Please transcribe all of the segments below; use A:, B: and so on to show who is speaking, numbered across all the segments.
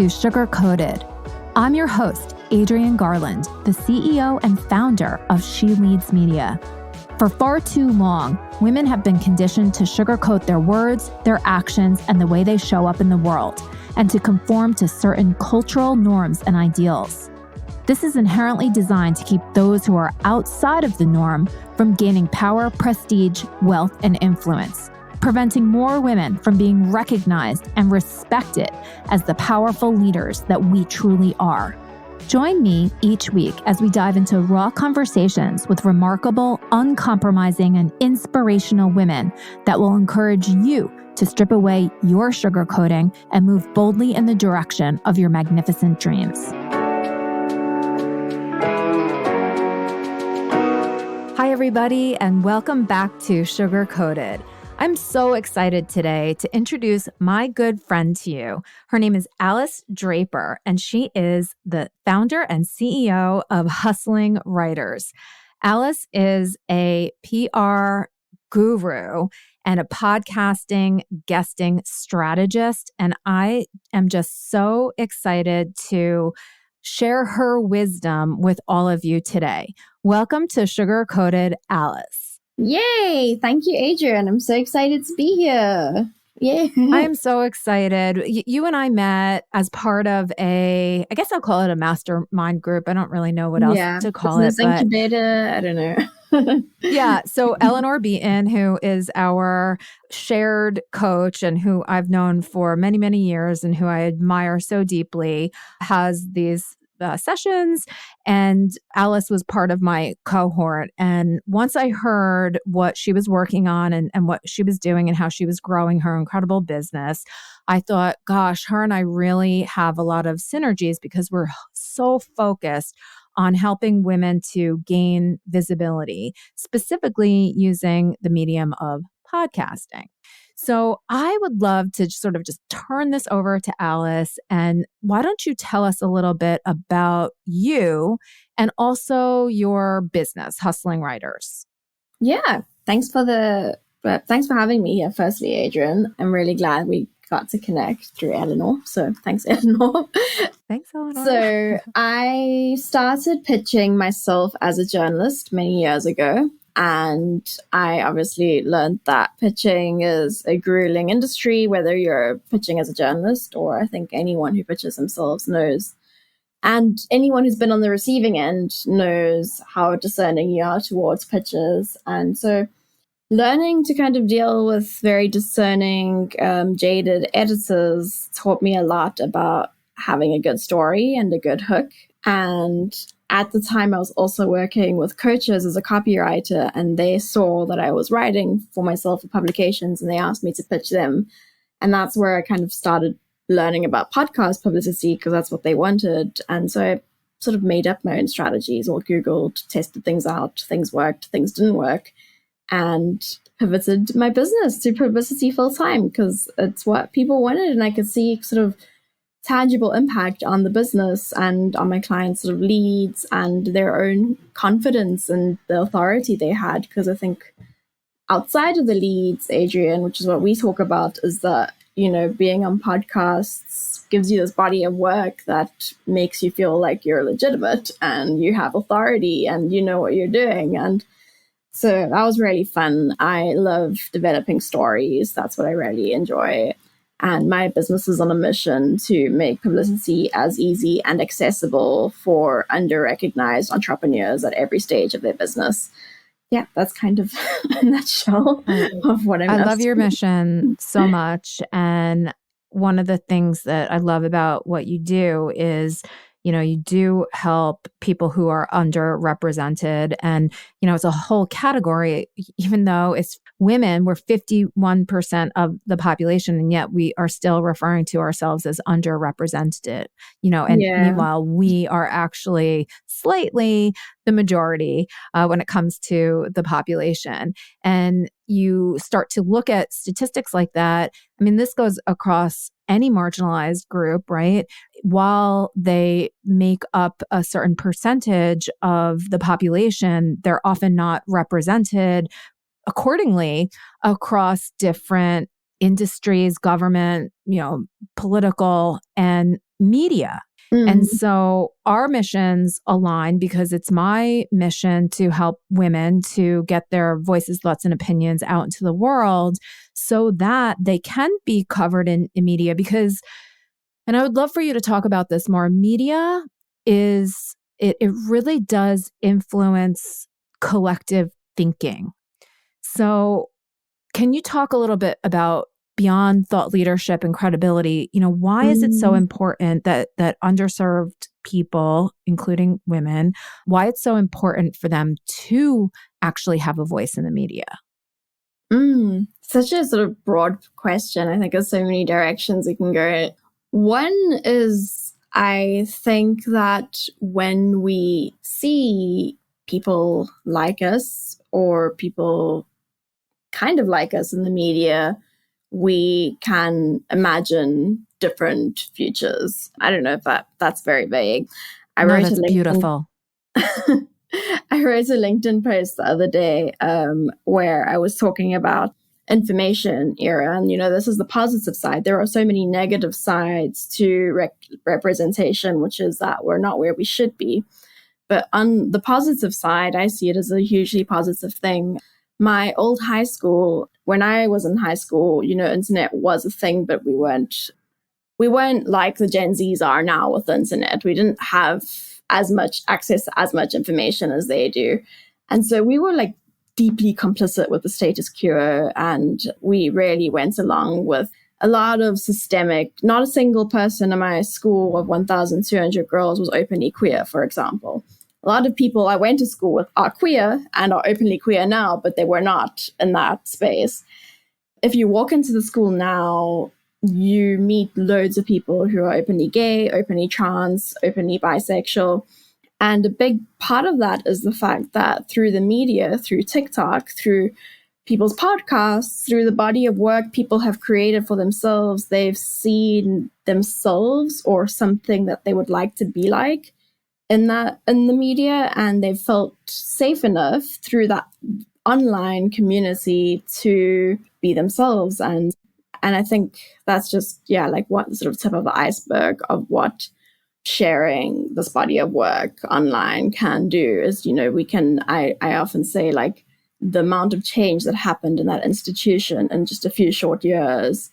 A: to Sugar Coated. I'm your host, Adrienne Garland, the CEO and founder of She Leads Media. For far too long, women have been conditioned to sugarcoat their words, their actions, and the way they show up in the world, and to conform to certain cultural norms and ideals. This is inherently designed to keep those who are outside of the norm from gaining power, prestige, wealth, and influence, preventing more women from being recognized and respected as the powerful leaders that we truly are. Join me each week as we dive into raw conversations with remarkable, uncompromising, and inspirational women that will encourage you to strip away your sugarcoating and move boldly in the direction of your magnificent dreams. Hi, everybody, and welcome back to Sugar Coated. I'm so excited today to introduce my good friend to you. Her name is Alice Draper, and she is the founder and CEO of Hustling Writers. Alice is a PR guru and a podcasting guesting strategist, and I am just so excited to share her wisdom with all of you today. Welcome to Sugar Coated, Alice.
B: Yay! Thank you, Adrienne. I'm so excited to be here. Yay.
A: I am so excited. You and I met as part of I guess I'll call it a mastermind group. I don't really know what else to call it.
B: Incubator, I don't know.
A: Yeah. So Eleanor Beaton, who is our shared coach and who I've known for many, many years and who I admire so deeply, has these sessions, and Alice was part of my cohort. And once I heard what she was working on and what she was doing and how she was growing her incredible business, I thought, gosh, her and I really have a lot of synergies because we're so focused on helping women to gain visibility, specifically using the medium of podcasting. So I would love to sort of just turn this over to Alice. And why don't you tell us a little bit about you and also your business, Hustling Writers?
B: Yeah. Thanks for having me here. Firstly, Adrienne, I'm really glad we got to connect through Eleanor. So thanks, Eleanor.
A: Thanks, Eleanor.
B: So I started pitching myself as a journalist many years ago. And I obviously learned that pitching is a grueling industry, whether you're pitching as a journalist or I think anyone who pitches themselves knows. And anyone who's been on the receiving end knows how discerning you are towards pitches. And so learning to kind of deal with very discerning, jaded editors taught me a lot about having a good story and a good hook. And at the time, I was also working with coaches as a copywriter, and they saw that I was writing for myself for publications, and they asked me to pitch them. And that's where I kind of started learning about podcast publicity because that's what they wanted. And so I sort of made up my own strategies or Googled, tested things out. Things worked, things didn't work, and pivoted my business to publicity full time because it's what people wanted. And I could see sort of tangible impact on the business and on my clients' sort of leads and their own confidence and the authority they had. Because I think outside of the leads, Adrienne, which is what we talk about, is that, being on podcasts gives you this body of work that makes you feel like you're legitimate and you have authority and you know what you're doing. And so that was really fun. I love developing stories. That's what I really enjoy. And my business is on a mission to make publicity as easy and accessible for under-recognized entrepreneurs at every stage of their business. Yeah, that's kind of a nutshell of what I'm
A: I love your mission so much. And one of the things that I love about what you do is, you do help people who are underrepresented. And, it's a whole category, even though it's women, we're 51% of the population, and yet we are still referring to ourselves as underrepresented, meanwhile, we are actually slightly the majority when it comes to the population. And you start to look at statistics like that. I mean, this goes across any marginalized group, right? While they make up a certain percentage of the population, they're often not represented accordingly across different industries, government, political. And media. And so our missions align because it's my mission to help women to get their voices, thoughts, and opinions out into the world so that they can be covered in media. Because, and I would love for you to talk about this more, media is, it really does influence collective thinking. So can you talk a little bit about beyond thought leadership and credibility, why is it so important that underserved people, including women, why it's so important for them to actually have a voice in the media?
B: Such a sort of broad question. I think there's so many directions it can go. One is, I think that when we see people like us or people kind of like us in the media, we can imagine different futures. I don't know if that's very vague.
A: That's beautiful.
B: I wrote a LinkedIn post the other day where I was talking about information era. And, this is the positive side. There are so many negative sides to representation, which is that we're not where we should be. But on the positive side, I see it as a hugely positive thing. My old high school, when I was in high school, internet was a thing, but we weren't like the Gen Zs are now with the internet. We didn't have as much access to as much information as they do. And so we were like deeply complicit with the status quo, and we really went along with a lot of systemic. Not a single person in my school of 1,200 girls was openly queer, for example. A lot of people I went to school with are queer and are openly queer now, but they were not in that space. If you walk into the school now, you meet loads of people who are openly gay, openly trans, openly bisexual. And a big part of that is the fact that through the media, through TikTok, through people's podcasts, through the body of work people have created for themselves, they've seen themselves or something that they would like to be like in the media, and they've felt safe enough through that online community to be themselves. And I think that's just, like what sort of tip of the iceberg of what sharing this body of work online can do is, I often say, like, the amount of change that happened in that institution in just a few short years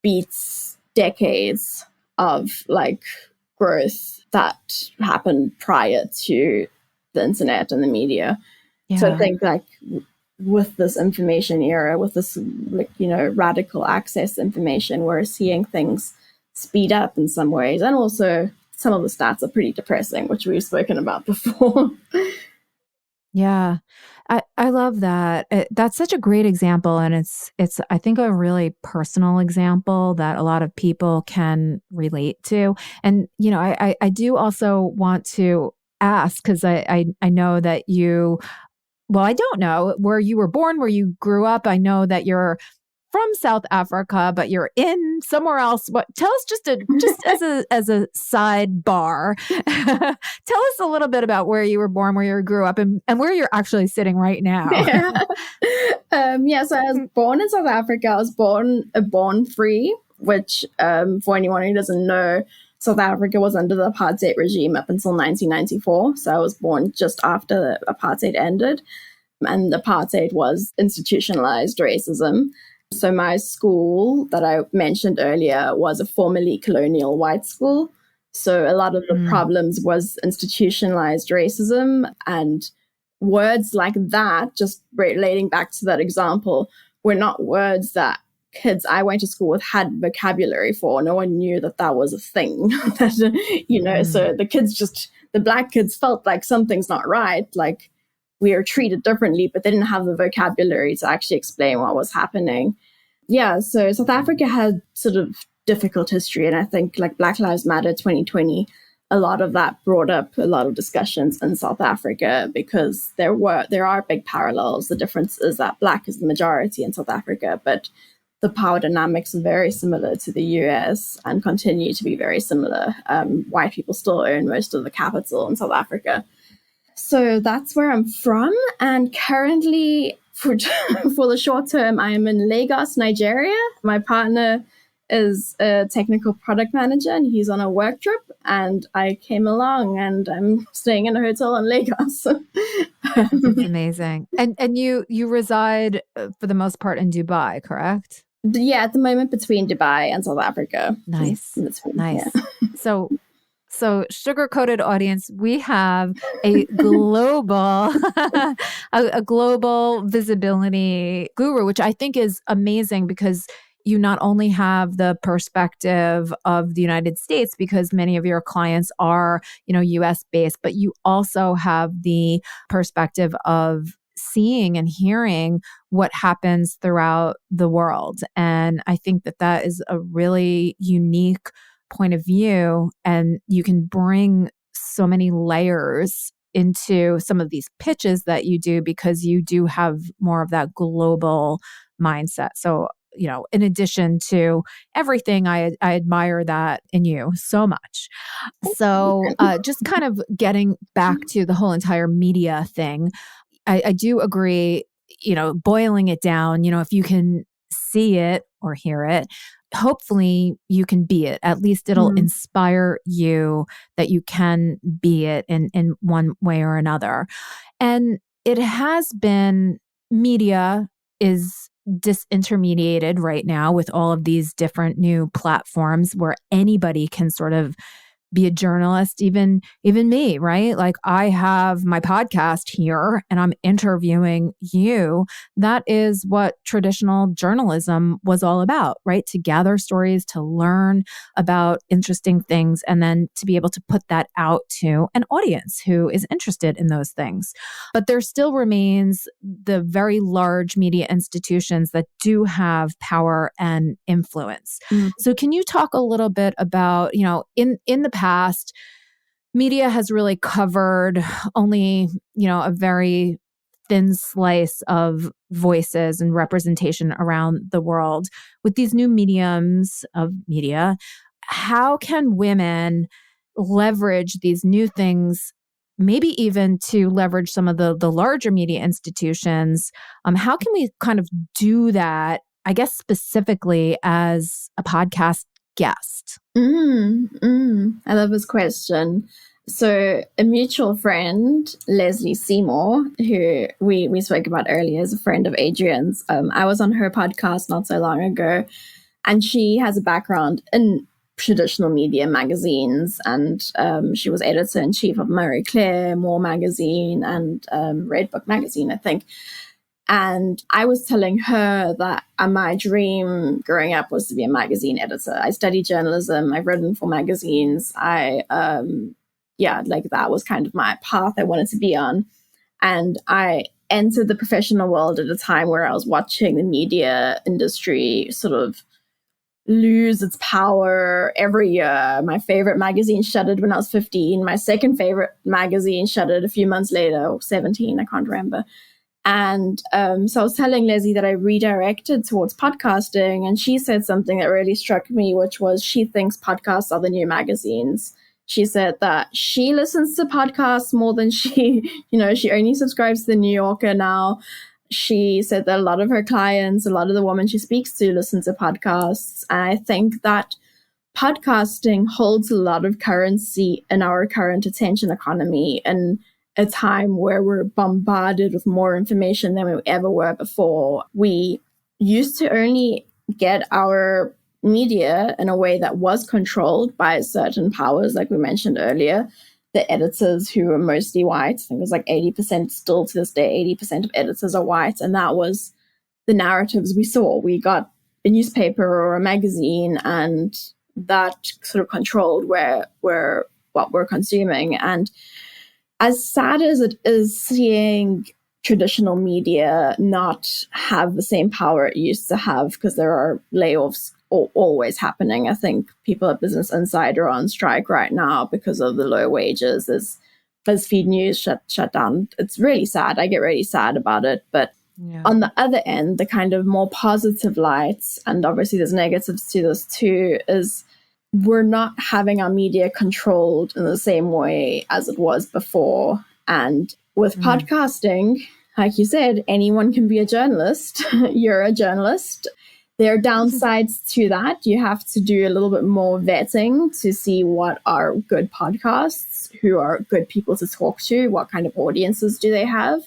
B: beats decades of like growth that happened prior to the internet and the media. Yeah. So I think like with this information era, with this, radical access information, we're seeing things speed up in some ways. And also some of the stats are pretty depressing, which we've spoken about before.
A: Yeah, I love that. That's such a great example. And it's I think, a really personal example that a lot of people can relate to. And, I do also want to ask, because I know that I don't know where you were born, where you grew up. I know that you're from South Africa, but you're in somewhere else. Tell us just as a sidebar, tell us a little bit about where you were born, where you grew up, and where you're actually sitting right now.
B: So I was born in South Africa. I was born free, which for anyone who doesn't know, South Africa was under the apartheid regime up until 1994. So I was born just after the apartheid ended, and apartheid was institutionalized racism. So my school that I mentioned earlier was a formerly colonial white school. So a lot of the problems was institutionalized racism, and words like that, just relating back to that example, were not words that kids I went to school with had vocabulary for. No one knew that was a thing. So the Black kids felt like something's not right. Like, we are treated differently, but they didn't have the vocabulary to actually explain what was happening. Yeah, so South Africa had sort of difficult history, and I think like Black Lives Matter 2020, a lot of that brought up a lot of discussions in South Africa, because there are big parallels. The difference is that Black is the majority in South Africa, but the power dynamics are very similar to the US and continue to be very similar. White people still own most of the capital in South Africa. So that's where I'm from. And currently, for the short term, I am in Lagos, Nigeria. My partner is a technical product manager and he's on a work trip, and I came along and I'm staying in a hotel in Lagos.
A: That's amazing. And you reside for the most part in Dubai, correct?
B: Yeah, at the moment between Dubai and South Africa.
A: Nice. Nice.
B: Yeah.
A: So sugar-coated audience, we have a global, a global visibility guru, which I think is amazing because you not only have the perspective of the United States, because many of your clients are, US based, but you also have the perspective of seeing and hearing what happens throughout the world. And I think that is a really unique point of view, and you can bring so many layers into some of these pitches that you do because you do have more of that global mindset. So, in addition to everything, I admire that in you so much. So just kind of getting back to the whole entire media thing, I do agree, boiling it down, if you can see it or hear it, hopefully you can be it. At least it'll inspire you that you can be it in one way or another. And it has been, media is disintermediated right now with all of these different new platforms where anybody can sort of be a journalist, even me, right? Like I have my podcast here and I'm interviewing you. That is what traditional journalism was all about, right? To gather stories, to learn about interesting things, and then to be able to put that out to an audience who is interested in those things. But there still remains the very large media institutions that do have power and influence. So can you talk a little bit about, in the past, media has really covered only, a very thin slice of voices and representation around the world. With these new mediums of media, how can women leverage these new things, maybe even to leverage some of the larger media institutions? How can we kind of do that, I guess, specifically as a podcast guest?
B: I love this question. So a mutual friend, Leslie Seymour, who we spoke about earlier, is a friend of Adrian's. I was on her podcast not so long ago, and she has a background in traditional media magazines, and she was editor-in-chief of Marie Claire, More Magazine, and Red Book Magazine, I think. And I was telling her that my dream growing up was to be a magazine editor. I studied journalism. I've written for magazines. That was kind of my path I wanted to be on. And I entered the professional world at a time where I was watching the media industry sort of lose its power every year. My favorite magazine shuttered when I was 15. My second favorite magazine shuttered a few months later, or 17, I can't remember. And so I was telling Leslie that I redirected towards podcasting, and she said something that really struck me, which was she thinks podcasts are the new magazines. She said that she listens to podcasts more than she only subscribes to the New Yorker now. She said that a lot of her clients, a lot of the women she speaks to listen to podcasts. And I think that podcasting holds a lot of currency in our current attention economy, and a time where we're bombarded with more information than we ever were before. We used to only get our media in a way that was controlled by certain powers, like we mentioned earlier. The editors, who were mostly white, I think it was like 80%, still to this day, 80% of editors are white. And that was the narratives we saw. We got a newspaper or a magazine, and that sort of controlled what we're consuming. And as sad as it is seeing traditional media not have the same power it used to have, because there are layoffs always happening. I think people at Business Insider are on strike right now because of the low wages. There's BuzzFeed News shut down. It's really sad. I get really sad about it. But on the other end, the kind of more positive lights, and obviously there's negatives to this too, is we're not having our media controlled in the same way as it was before. And with podcasting, like you said, anyone can be a journalist. You're a journalist. There are downsides to that. You have to do a little bit more vetting to see what are good podcasts, who are good people to talk to, what kind of audiences do they have.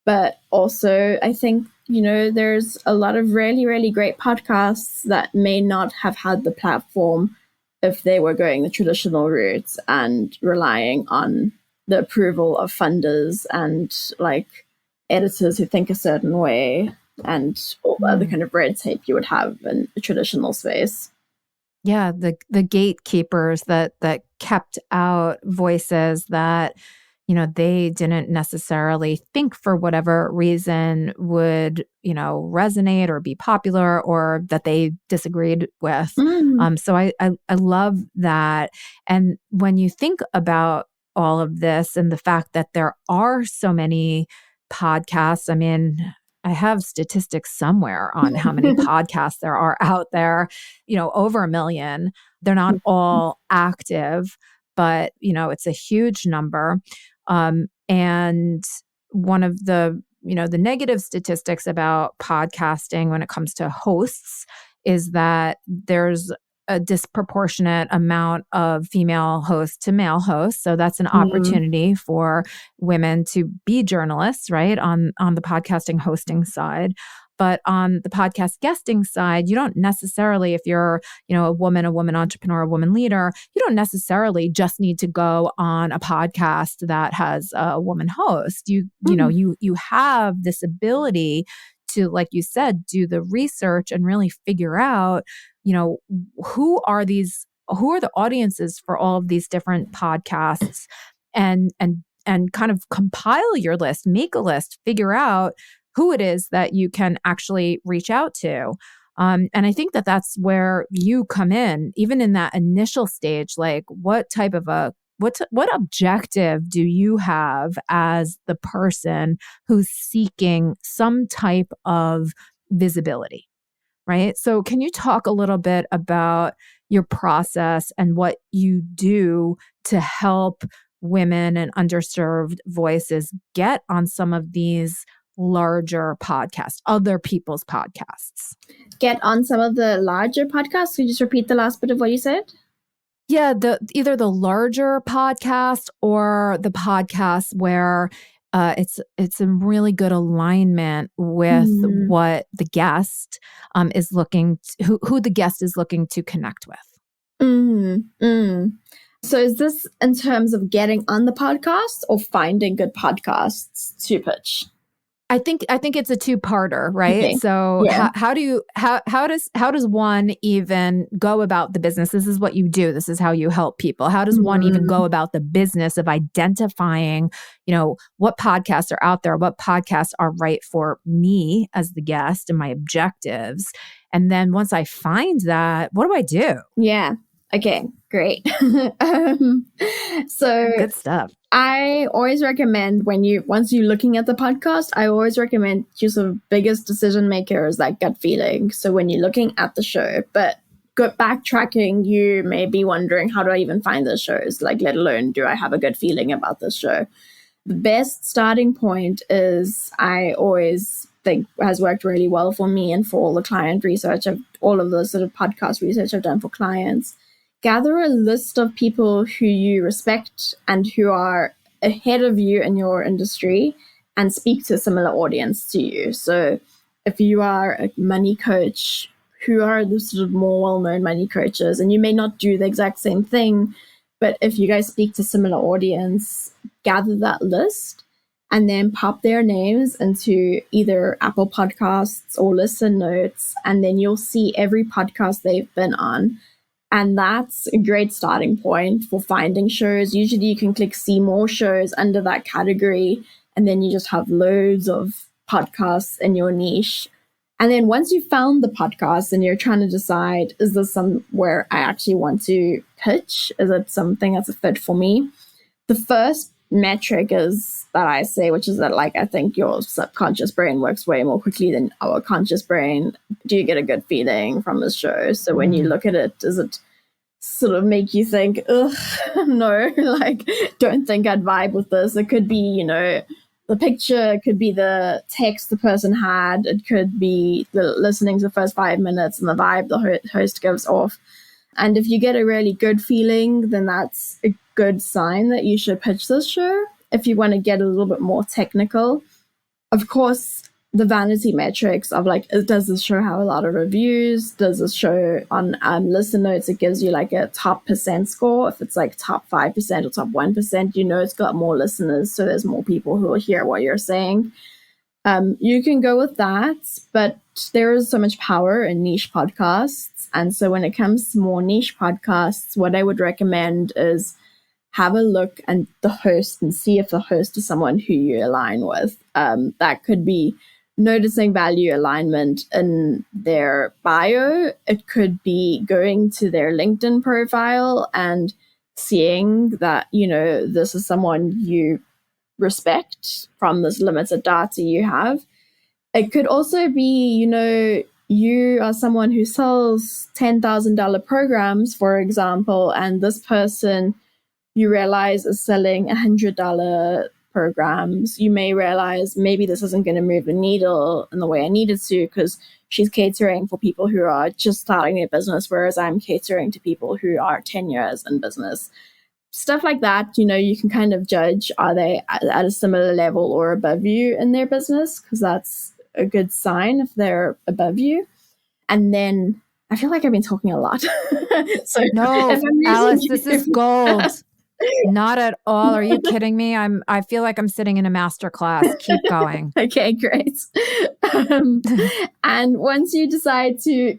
B: But also, I think, there's a lot of really, really great podcasts that may not have had the platform if they were going the traditional route and relying on the approval of funders and like editors who think a certain way and all the other kind of red tape you would have in a traditional space.
A: Yeah, the gatekeepers that kept out voices that, they didn't necessarily think for whatever reason would, resonate or be popular or that they disagreed with. So I love that. And when you think about all of this and the fact that there are so many podcasts, I mean, I have statistics somewhere on how many podcasts there are out there, over 1 million. They're not all active, but, it's a huge number. And one of the, the negative statistics about podcasting when it comes to hosts is that there's a disproportionate amount of female hosts to male hosts. So that's an opportunity for women to be journalists, right? On the podcasting hosting side. But on the podcast guesting side, you don't necessarily, if you're, a woman entrepreneur, a woman leader, you don't necessarily just need to go on a podcast that has a woman host. You have this ability to, like you said, do the research and really figure out, who are the audiences for all of these different podcasts and kind of compile your list, make a list, figure out who it is that you can actually reach out to. And I think that that's where you come in, even in that initial stage, like what type of what objective do you have as the person who's seeking some type of visibility, right? So can you talk a little bit about your process and what you do to help women and underserved voices get on some of these larger podcasts, other people's podcasts?
B: Get on some of the larger podcasts? Can you just repeat the last bit of what you said?
A: Yeah, either the larger podcast or the podcast where it's in really good alignment with what the guest is looking to, who the guest is looking to connect with.
B: So is this in terms of getting on the podcast or finding good podcasts to pitch?
A: I think it's a two-parter, right?
B: Okay.
A: So how does one even go about the business? This is what you do. This is how you help people. How does one even go about the business of identifying, what podcasts are out there, what podcasts are right for me as the guest and my objectives? And then once I find that, what do I do?
B: Yeah. Okay, great. So
A: good stuff.
B: I always recommend once you're looking at the podcast, I always recommend your sort of biggest decision maker is that gut feeling. So when you're looking at the show, but backtracking, you may be wondering, how do I even find those shows? Like, let alone, do I have a good feeling about this show? The best starting point is, I always think has worked really well for me and for all the client research of all of the sort of podcast research I've done for clients. Gather a list of people who you respect and who are ahead of you in your industry and speak to a similar audience to you. So if you are a money coach, who are the sort of more well-known money coaches? And you may not do the exact same thing, but if you guys speak to similar audience, gather that list and then pop their names into either Apple Podcasts or Listen Notes, and then you'll see every podcast they've been on. And that's a great starting point for finding shows. Usually you can click see more shows under that category, and then you just have loads of podcasts in your niche. And then once you've found the podcast and you're trying to decide, is this somewhere I actually want to pitch? Is it something that's a fit for me? The first metric is that I say, which is that, like, I think your subconscious brain works way more quickly than our conscious brain. Do you get a good feeling from this show? So when you look at it, does it sort of make you think, ugh, no, like, don't think I'd vibe with this? It could be, the picture, it could be the text the person had, it could be the listening to the first 5 minutes and the vibe the host gives off. And if you get a really good feeling, then that's a good sign that you should pitch this show. If you want to get a little bit more technical, of course, the vanity metrics of like, does this show have a lot of reviews? Does this show on listen notes, it gives you like a top % score. If it's like top 5% or top 1%, you know it's got more listeners, so there's more people who will hear what you're saying. You can go with that, but there is so much power in niche podcasts. And so when it comes to more niche podcasts, what I would recommend is have a look at the host and see if the host is someone who you align with. That could be noticing value alignment in their bio. It could be going to their LinkedIn profile and seeing that, you know, this is someone you respect from this limited data you have. It could also be, you know, you are someone who sells $10,000 programs, for example, and this person you realize is selling $100 programs. You may realize maybe this isn't going to move the needle in the way I need it to because she's catering for people who are just starting their business, whereas I'm catering to people who are 10 years in business. Stuff like that, you know, you can kind of judge, are they at a similar level or above you in their business? Because that's a good sign if they're above you. And then I feel like I've been talking a lot. So
C: no, Alice, this is gold. Not at all. Are you kidding me? I feel like I'm sitting in a master class. Keep going.
B: Okay, great. And once you decide to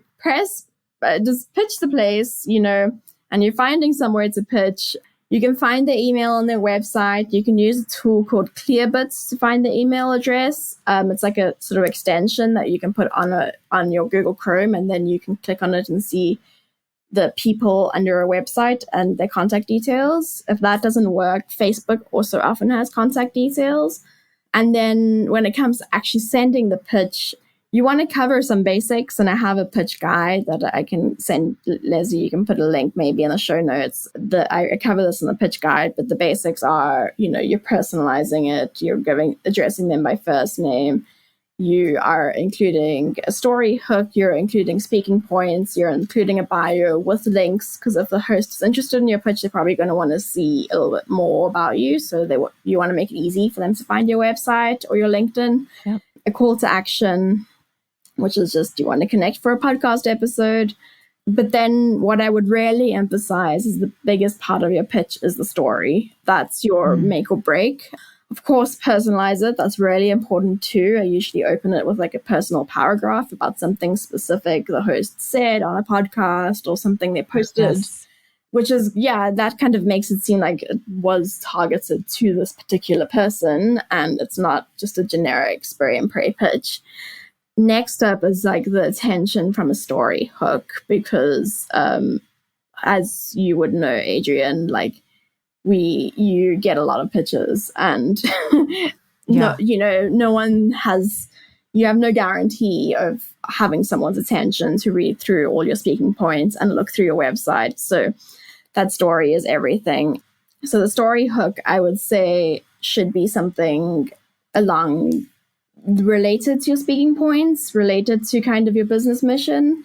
B: just pitch the place, you know, and you're finding somewhere to pitch, you can find the email on their website. You can use a tool called Clearbits to find the email address. It's like a sort of extension that you can put on your Google Chrome, and then you can click on it and see the people under a website and their contact details. If that doesn't work, Facebook also often has contact details. And then when it comes to actually sending the pitch, you want to cover some basics. And I have a pitch guide that I can send Leslie. You can put a link maybe in the show notes. I cover this in the pitch guide, but the basics are, you know, you're personalizing it. You're addressing them by first name. You are including a story hook, you're including speaking points, you're including a bio with links, because if the host is interested in your pitch, they're probably going to want to see a little bit more about you. So you want to make it easy for them to find your website or your LinkedIn. Yep. A call to action, which is just you want to connect for a podcast episode. But then what I would really emphasize is the biggest part of your pitch is the story. That's your make or break. Of course, personalize it. That's really important too. I usually open it with like a personal paragraph about something specific the host said on a podcast or something they posted, which is, that kind of makes it seem like it was targeted to this particular person and it's not just a generic spray and pray pitch. Next up is like the attention from a story hook, because as you would know, Adrian, like, you get a lot of pitches and you have no guarantee of having someone's attention to read through all your speaking points and look through your website. So that story is everything. So the story hook, I would say, should be something related to your speaking points, related to kind of your business mission.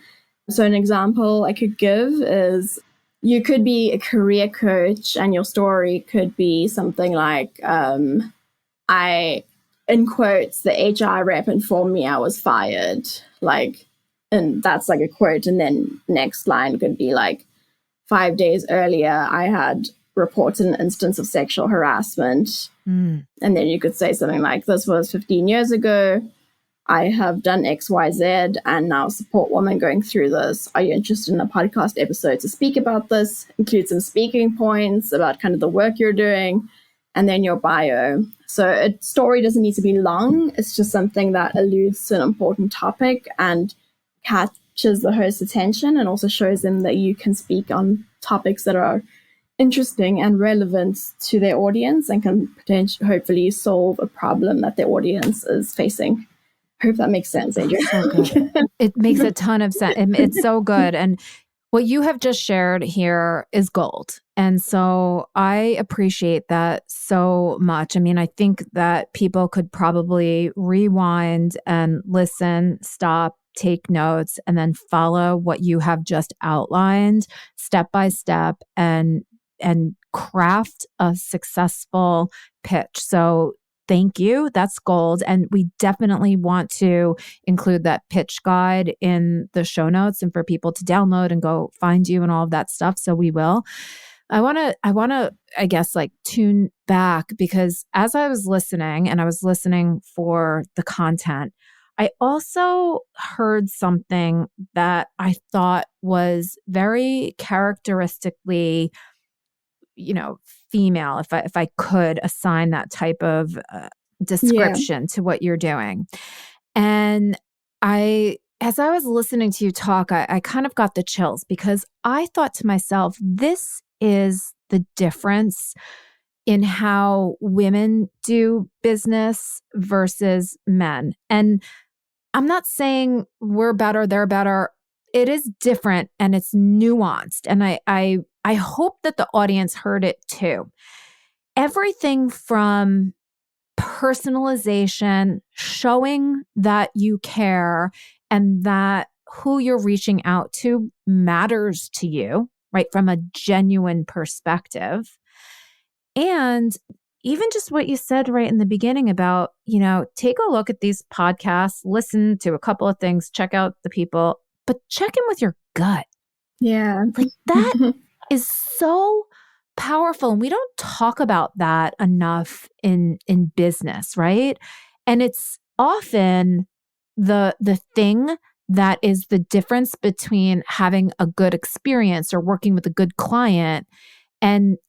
B: So an example I could give is, you could be a career coach and your story could be something like, I, in quotes, the HR rep informed me I was fired. Like, and that's like a quote. And then next line could be like, 5 days earlier, I had reported an instance of sexual harassment. And then you could say something like, this was 15 years ago. I have done X, Y, Z, and now support women going through this. Are you interested in a podcast episode to speak about this? Include some speaking points about kind of the work you're doing, and then your bio. So a story doesn't need to be long. It's just something that alludes to an important topic and catches the host's attention and also shows them that you can speak on topics that are interesting and relevant to their audience and can hopefully solve a problem that their audience is facing. I hope that makes sense, Adrian.
C: So good. It makes a ton of sense. It's so good. And What you have just shared here is gold. And so I appreciate that so much. I mean, I think that people could probably rewind and listen, stop, take notes, and then follow what you have just outlined step by step and craft a successful pitch. So thank you. That's gold. And we definitely want to include that pitch guide in the show notes and for people to download and go find you and all of that stuff. So we will. I want to, I guess, like tune back because as I was listening and I was listening for the content, I also heard something that I thought was very characteristically, female, if I could assign that type of description to what you're doing. And as I was listening to you talk, I kind of got the chills because I thought to myself, this is the difference in how women do business versus men. And I'm not saying we're better, they're better. It is different and it's nuanced. And I hope that the audience heard it too. Everything from personalization, showing that you care and that who you're reaching out to matters to you, right? From a genuine perspective. And even just what you said right in the beginning about, take a look at these podcasts, listen to a couple of things, check out the people, but check in with your gut.
B: Yeah.
C: Like that is so powerful. And we don't talk about that enough in business, right? And it's often the thing that is the difference between having a good experience or working with a good client and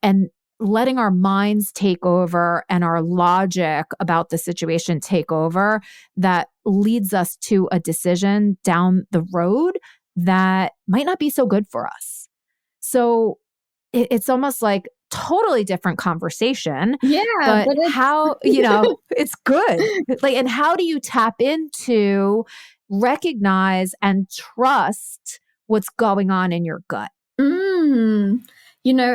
C: letting our minds take over and our logic about the situation take over that leads us to a decision down the road that might not be so good for us. So it's almost like totally different conversation.
B: Yeah.
C: But how, it's good. Like, and how do you tap into, recognize and trust what's going on in your gut?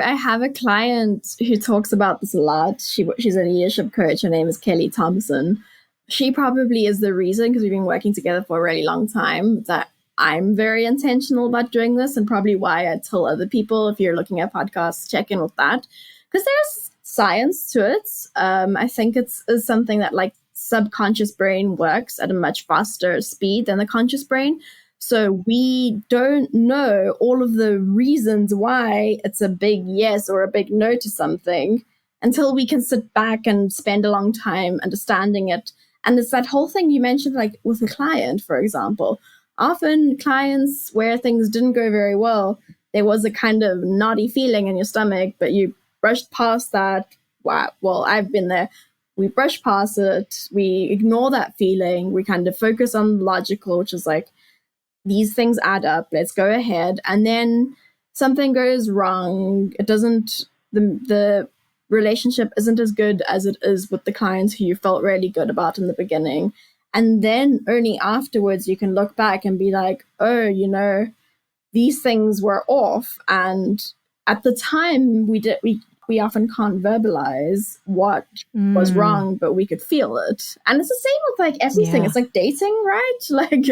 B: I have a client who talks about this a lot. She's a leadership coach. Her name is Kelly Thompson. She probably is the reason, because we've been working together for a really long time, that I'm very intentional about doing this, and probably why I tell other people, if you're looking at podcasts, check in with that, because there's science to it. I think it's something that like subconscious brain works at a much faster speed than the conscious brain. So we don't know all of the reasons why it's a big yes or a big no to something until we can sit back and spend a long time understanding it. And it's that whole thing you mentioned, like with a client, for example. Often clients where things didn't go very well, there was a kind of naughty feeling in your stomach, but you brushed past that. Wow, well, I've been there. We brush past it. We ignore that feeling. We kind of focus on logical, which is like, these things add up. Let's go ahead. And then something goes wrong. It doesn't, the relationship isn't as good as it is with the clients who you felt really good about in the beginning. And then only afterwards you can look back and be like, oh, these things were off. And at the time we often can't verbalize what was wrong, but we could feel it. And it's the same with like everything. Yeah. It's like dating, right? Like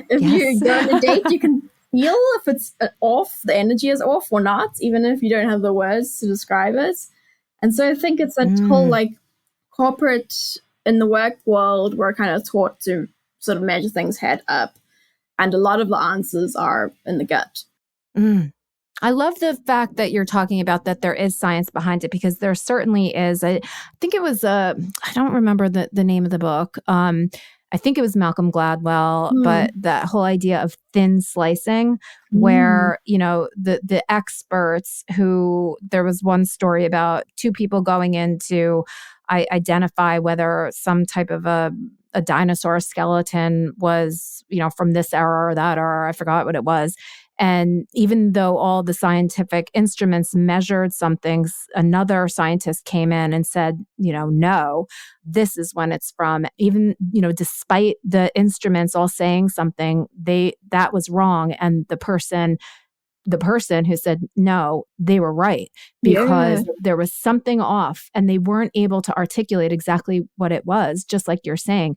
B: if you go on a date, you can feel if it's off, the energy is off or not, even if you don't have the words to describe it. And so I think it's that whole like corporate, in the work world, we're kind of taught to sort of measure things head up. And a lot of the answers are in the gut.
C: I love the fact that you're talking about that there is science behind it, because there certainly is. I think it was, I don't remember the name of the book. I think it was Malcolm Gladwell, but that whole idea of thin slicing where, the experts who, there was one story about two people going in to identify whether some type of a dinosaur skeleton was, from this era or that era, I forgot what it was. And even though all the scientific instruments measured some things, another scientist came in and said, no, this is when it's from. Even, despite the instruments all saying something, that was wrong. And the person the person who said no, they were right, because there was something off and they weren't able to articulate exactly what it was, just like you're saying.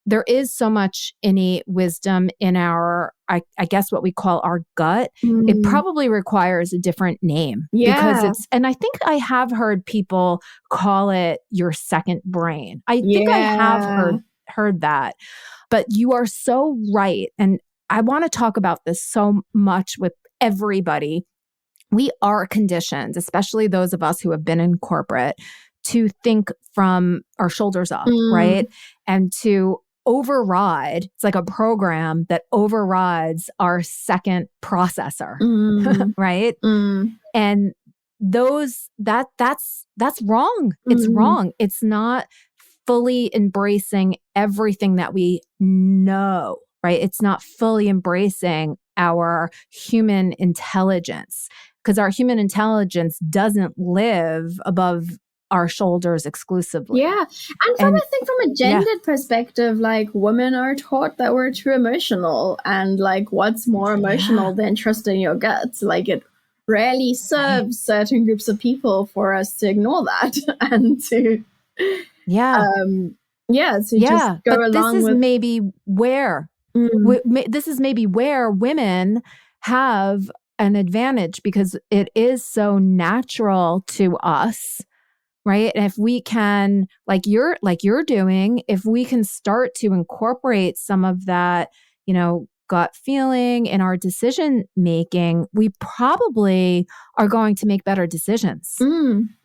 C: There is so much innate wisdom in our, I guess what we call our gut. It probably requires a different name because and I think I have heard people call it your second brain. I think I have heard that, but you are so right. And I want to talk about this so much with everybody. We are conditioned, especially those of us who have been in corporate, to think from our shoulders up, right? And to override, it's like a program that overrides our second processor, right? And that's wrong. It's wrong. It's not fully embracing everything that we know, right? It's not fully embracing our human intelligence, because our human intelligence doesn't live above our shoulders exclusively.
B: Yeah. And I think from a gendered perspective, like women are taught that we're too emotional, and like what's more emotional than trusting your gut? Like it rarely serves certain groups of people for us to ignore that and to just go along with.
C: This is maybe where women have an advantage, because it is so natural to us, right? And if we can, like you're doing, if we can start to incorporate some of that, gut feeling in our decision making, we probably are going to make better decisions.
B: I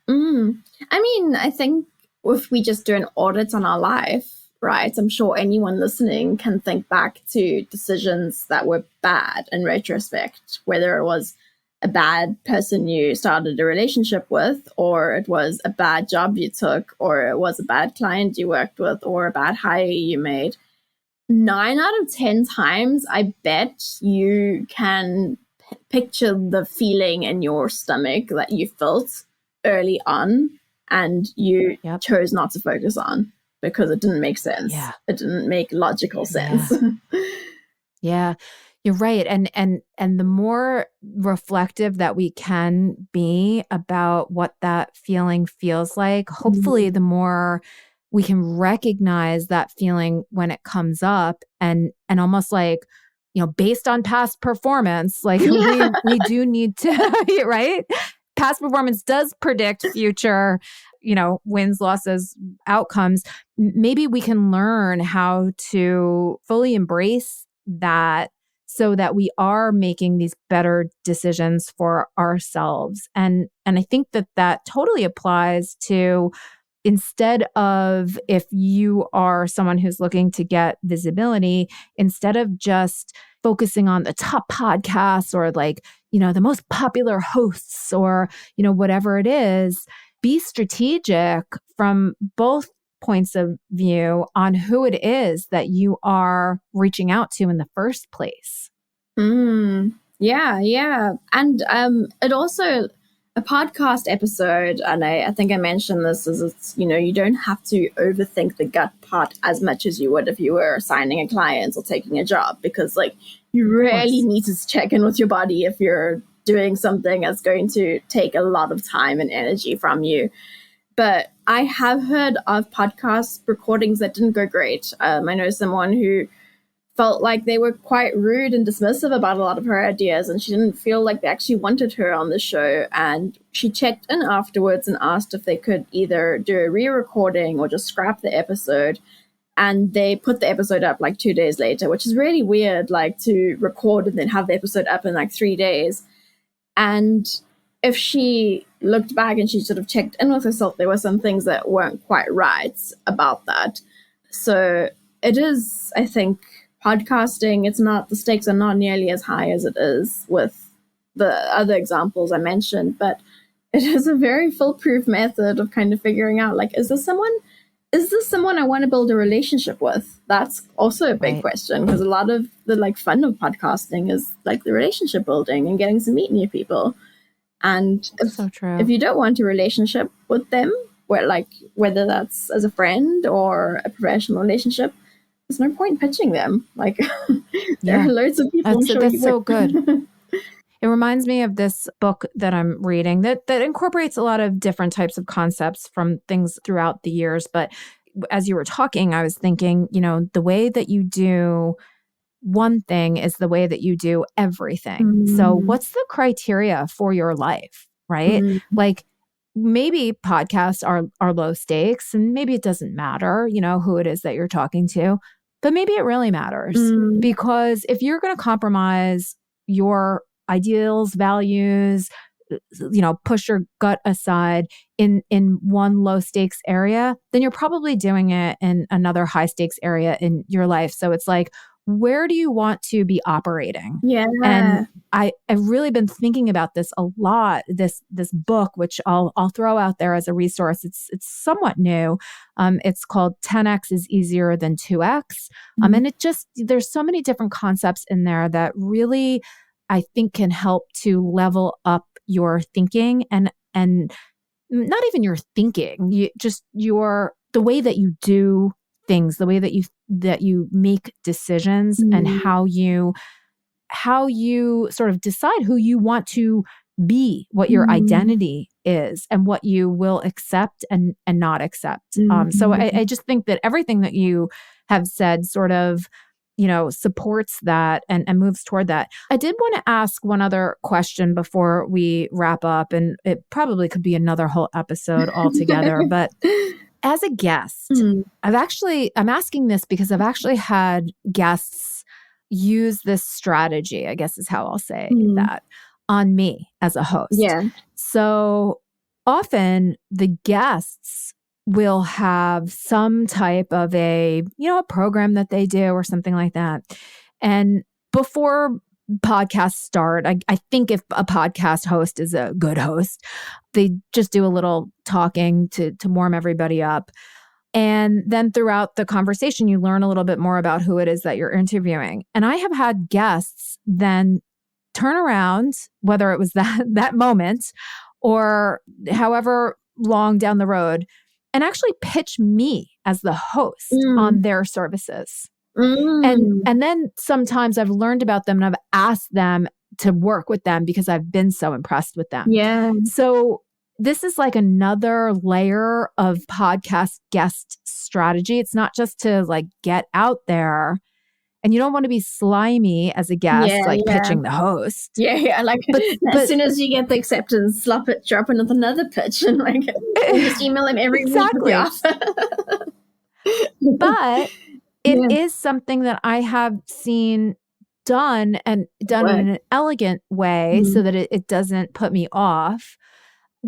B: mean, I think if we just do an audit on our life, right, I'm sure anyone listening can think back to decisions that were bad in retrospect, whether it was a bad person you started a relationship with, or it was a bad job you took, or it was a bad client you worked with, or a bad hire you made. 9 out of 10 times, I bet you can picture the feeling in your stomach that you felt early on and you chose not to focus on because it didn't make sense. Yeah. It didn't make logical sense.
C: Yeah. You're right. And the more reflective that we can be about what that feeling feels like, hopefully the more we can recognize that feeling when it comes up, and almost like, based on past performance, like we do need to, right? Past performance does predict future, wins, losses, outcomes. Maybe we can learn how to fully embrace that so that we are making these better decisions for ourselves. And I think that totally applies to, instead of, if you are someone who's looking to get visibility, instead of just focusing on the top podcasts or like, the most popular hosts or, whatever it is, be strategic from both points of view on who it is that you are reaching out to in the first place.
B: Yeah. And it also, a podcast episode, and I think I mentioned this, is it's, you don't have to overthink the gut part as much as you would if you were signing a client or taking a job, because like you really need to check in with your body if you're doing something that's going to take a lot of time and energy from you. But I have heard of podcast recordings that didn't go great. I know someone who felt like they were quite rude and dismissive about a lot of her ideas, and she didn't feel like they actually wanted her on the show. And she checked in afterwards and asked if they could either do a re-recording or just scrap the episode. And they put the episode up like 2 days later, which is really weird, like to record and then have the episode up in like 3 days. And if she looked back and she sort of checked in with herself, there were some things that weren't quite right about that. So it is, I think, podcasting, the stakes are not nearly as high as it is with the other examples I mentioned, but it is a very foolproof method of kind of figuring out, like, is this someone I want to build a relationship with? That's also a big question, because a lot of the like fun of podcasting is like the relationship building and getting to meet new people. And if you don't want a relationship with them, whether that's as a friend or a professional relationship, there's no point pitching them. Like there are loads of people.
C: That's so good. It reminds me of this book that I'm reading that incorporates a lot of different types of concepts from things throughout the years. But as you were talking, I was thinking, the way that you do one thing is the way that you do everything. So what's the criteria for your life, right? Like maybe podcasts are low stakes and maybe it doesn't matter, who it is that you're talking to, but maybe it really matters because if you're going to compromise your ideals, values, push your gut aside in one low stakes area, then you're probably doing it in another high stakes area in your life. So it's like, where do you want to be operating?
B: Yeah.
C: And I've really been thinking about this a lot. This book, which I'll throw out there as a resource. It's somewhat new. It's called 10x is easier than 2x. And there's so many different concepts in there that really I think can help to level up your thinking and not even your thinking, the way that you do things, the way that you make decisions and how you sort of decide who you want to be, what your identity is and what you will accept and not accept. So I just think that everything that you have said sort of, supports that and moves toward that. I did want to ask one other question before we wrap up, and it probably could be another whole episode altogether, but as a guest, I'm asking this because I've actually had guests use this strategy, I guess is how I'll say that, on me as a host.
B: Yeah.
C: So often the guests will have some type of a program that they do or something like that. And before podcasts start, I think if a podcast host is a good host, they just do a little talking to warm everybody up. And then throughout the conversation, you learn a little bit more about who it is that you're interviewing. And I have had guests then turn around, whether it was that moment or however long down the road, and actually pitch me as the host on their services. And then sometimes I've learned about them and I've asked them to work with them because I've been so impressed with them.
B: Yeah.
C: So this is like another layer of podcast guest strategy. It's not just to like get out there, and you don't want to be slimy as a guest, pitching the host.
B: Yeah. Like, but as soon as you get the acceptance, drop in with another pitch and just email him every week with the offer.
C: But it is something that I have seen done in an elegant way so that it doesn't put me off.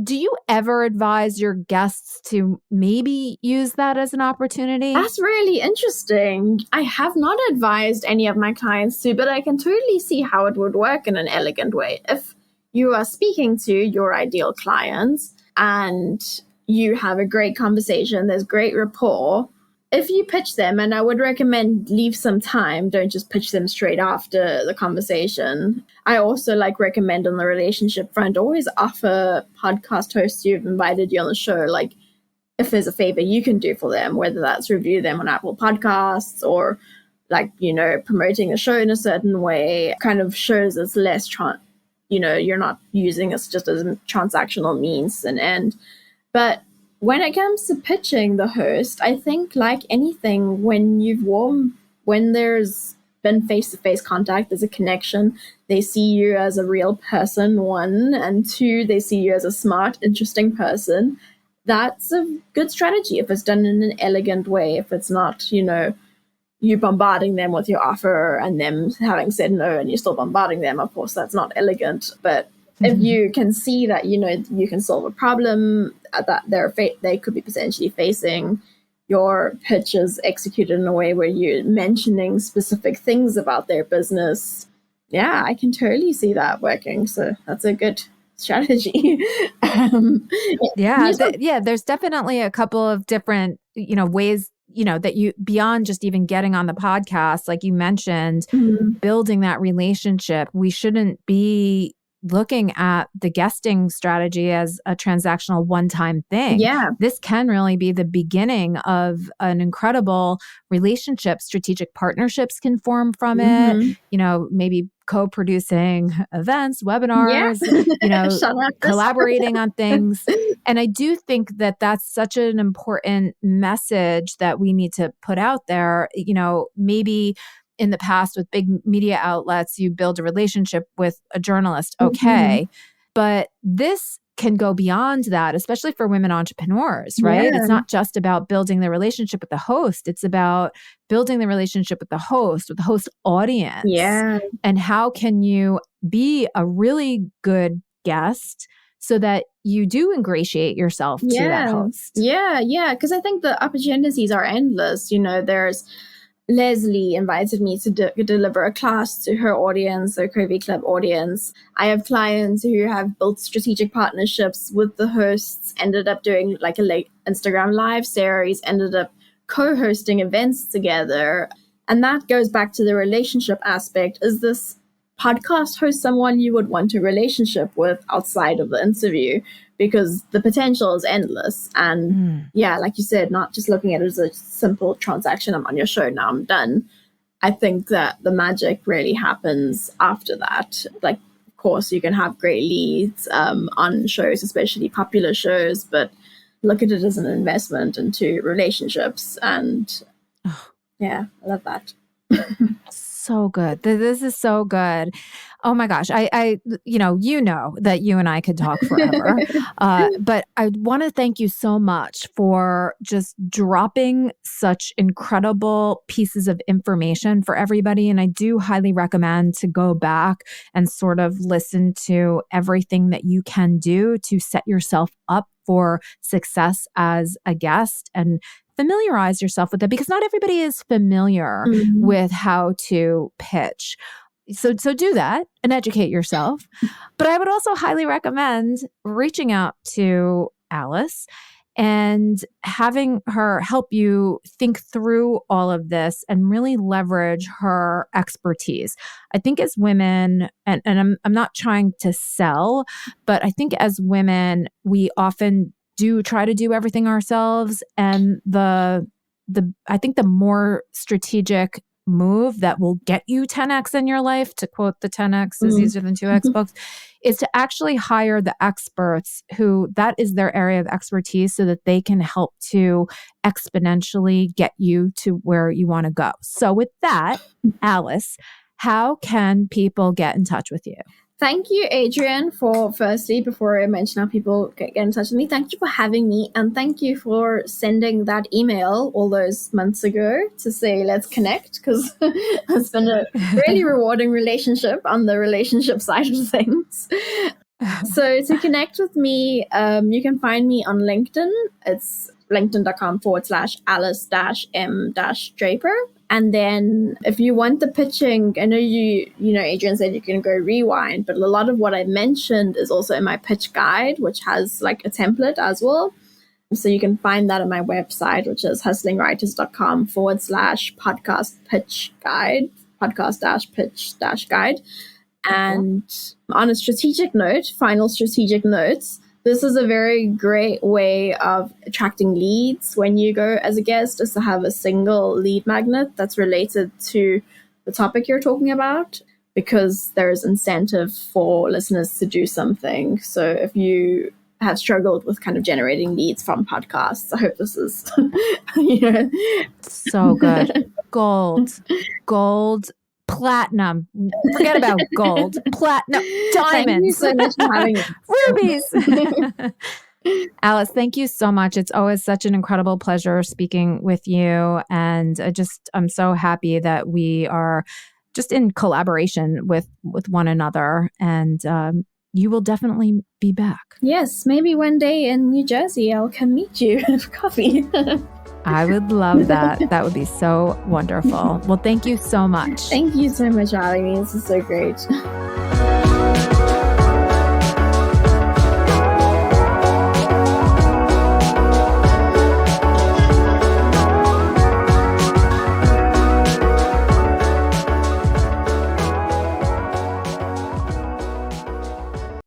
C: Do you ever advise your guests to maybe use that as an opportunity?
B: That's really interesting. I have not advised any of my clients to, but I can totally see how it would work in an elegant way. If you are speaking to your ideal clients and you have a great conversation, there's great rapport, if you pitch them, and I would recommend leave some time, don't just pitch them straight after the conversation. I also recommend on the relationship front, always offer podcast hosts who've invited you on the show, if there's a favor you can do for them, whether that's review them on Apple Podcasts or promoting the show in a certain way, kind of shows it's less, you're not using it just as a transactional means and end. But when it comes to pitching the host, I think like anything, when there's been face-to-face contact, there's a connection, they see you as a real person, one, and two, they see you as a smart, interesting person. That's a good strategy if it's done in an elegant way, if it's not, you bombarding them with your offer and them having said no and you're still bombarding them. Of course, that's not elegant, but if you can see that, you can solve a problem that they could be potentially facing, your pitch is executed in a way where you're mentioning specific things about their business. Yeah, I can totally see that working. So that's a good strategy.
C: There's definitely a couple of different, ways, that you, beyond just even getting on the podcast, like you mentioned, building that relationship. We shouldn't be looking at the guesting strategy as a transactional one-time thing.
B: Yeah.
C: This can really be the beginning of an incredible relationship. Strategic partnerships can form from it, maybe co-producing events, webinars, collaborating on things. And I do think that that's such an important message that we need to put out there. Maybe in the past with big media outlets, you build a relationship with a journalist. Okay. But this can go beyond that, especially for women entrepreneurs, right?
B: Yeah.
C: It's not just about building the relationship with the host. It's about building the relationship with the host audience.
B: Yeah.
C: And how can you be a really good guest so that you do ingratiate yourself to that host?
B: Yeah. Because I think the opportunities are endless. There's Leslie invited me to deliver a class to her audience, her Covey Club audience. I have clients who have built strategic partnerships with the hosts, ended up doing like a Instagram live series, ended up co-hosting events together. And that goes back to the relationship aspect. Is this podcast host someone you would want a relationship with outside of the interview? Because the potential is endless. And like you said, not just looking at it as a simple transaction. I'm on your show, now I'm done. I think that the magic really happens after that. Like, of course, you can have great leads on shows, especially popular shows, but look at it as an investment into relationships. And I love that.
C: So good. This is so good. Oh my gosh. I that you and I could talk forever. But I want to thank you so much for just dropping such incredible pieces of information for everybody. And I do highly recommend to go back and sort of listen to everything that you can do to set yourself up for success as a guest and familiarize yourself with it, because not everybody is familiar with how to pitch. So do that and educate yourself. But I would also highly recommend reaching out to Alice and having her help you think through all of this and really leverage her expertise. I think as women, and I'm not trying to sell, but I think as women, we often do try to do everything ourselves. And I think the more strategic move that will get you 10x in your life, to quote the 10x is easier than 2x books, is to actually hire the experts who that is their area of expertise so that they can help to exponentially get you to where you want to go. So with that, Alice, how can people get in touch with you?
B: Thank you, Adrian, firstly, before I mention how people get in touch with me, thank you for having me. And thank you for sending that email all those months ago to say, let's connect, because it's been a really rewarding relationship on the relationship side of things. So to connect with me, you can find me on LinkedIn. It's linkedin.com/Alice-M-Draper. And then if you want the pitching, I know Adrian said you can go rewind, but a lot of what I mentioned is also in my pitch guide, which has like a template as well. So you can find that on my website, which is hustlingwriters.com/podcast pitch guide, podcast-pitch guide. And on a strategic note, final strategic notes, this is a very great way of attracting leads when you go as a guest, is to have a single lead magnet that's related to the topic you're talking about, because there's incentive for listeners to do something. So if you have struggled with kind of generating leads from podcasts, I hope this is,
C: So good. Gold. Platinum. Forget about gold. Platinum. Diamonds.
B: Thank you so much for having me.
C: Rubies. Alice, thank you so much. It's always such an incredible pleasure speaking with you. And I'm so happy that we are just in collaboration with one another. And you will definitely be back.
B: Yes, maybe one day in New Jersey, I'll come meet you for coffee.
C: I would love that. That would be so wonderful. Well, thank you so much.
B: Thank you so much, Ali. This is so great.